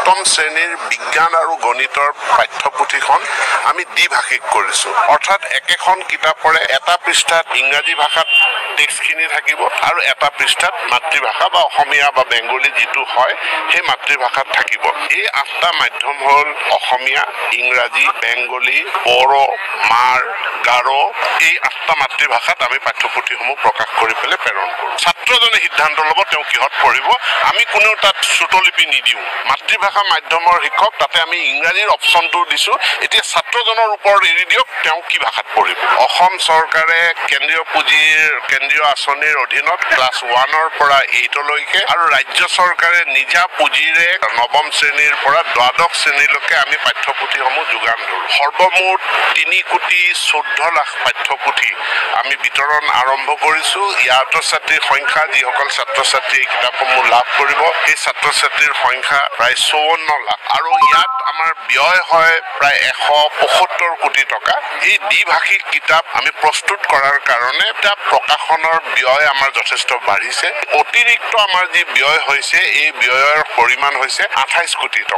সপ্তম শ্ৰেণীৰ বিজ্ঞান আৰু গণিতৰ পাঠ্যপুথিখন আমি দ্বিভাষিক কৰিছোঁ অৰ্থাৎ একেখন কিতাপৰে এটা পৃষ্ঠাত ইংৰাজী ভাষাত টেক্সটখিনি থাকিব আৰু এটা পৃষ্ঠাত মাতৃভাষা বা অসমীয়া বা বেংগলী যিটো হয় সেই মাতৃভাষাত থাকিব এই আঠটা মাধ্যম হ'ল অসমীয়া ইংৰাজী বেংগলী বড়ো মাৰ গাৰো এই আঠটা মাতৃভাষাত আমি পাঠ্যপুথিসমূহ প্ৰকাশ কৰি পেলাই প্ৰেৰণ কৰোঁ ছাত্ৰজনে সিদ্ধান্ত ল'ব তেওঁ কিহত পঢ়িব আমি কোনেও তাত শ্ৰুতলিপি নিদিওঁ মাতৃভাষা মাধ্যমৰ শিক্ষক তাতে আমি ইংৰাজীৰ অপশ্যনটো দিছোঁ এতিয়া ছাত্ৰজনৰ ওপৰত এৰি দিয়ক তেওঁ কি ভাষাত পঢ়িব অসম চৰকাৰে কেন্দ্ৰীয় পুঁজিৰ কেন্দ্ৰীয় আঁচনিৰ অধীনত ক্লাছ 1ৰ পৰা 8লৈকে আৰু ৰাজ্য চৰকাৰে নিজা পুঁজিৰে নৱম শ্ৰেণীৰ পৰা দ্বাদশ শ্ৰেণীলৈকে আমি পাঠ্যপুথিসমূহ যোগান ধৰোঁ সৰ্বমুঠ 3,14 লাখ পাঠ্যপুথি আমি বিতৰণ আৰম্ভ কৰিছোঁ ইয়াত ছাত্ৰীৰ সংখ্যা যিসকল ছাত্ৰ ছাত্ৰী এই কিতাপসমূহ লাভ কৰিব সেই ছাত্ৰ ছাত্ৰীৰ সংখ্যা প্ৰায় 54 লাখ আৰু ইয়াত আমাৰ ব্যয় হয় প্ৰায় 175 কোটি টকা এই দ্বিভাষিক কিতাপ আমি প্ৰস্তুত কৰাৰ কাৰণে কিতাপ প্ৰকাশনৰ ব্যয় আমাৰ যথেষ্ট বাঢ়িছে অতিৰিক্ত আমাৰ যি ব্যয় হৈছে এই ব্যয়ৰ পৰিমাণ হৈছে 28 কোটি টকা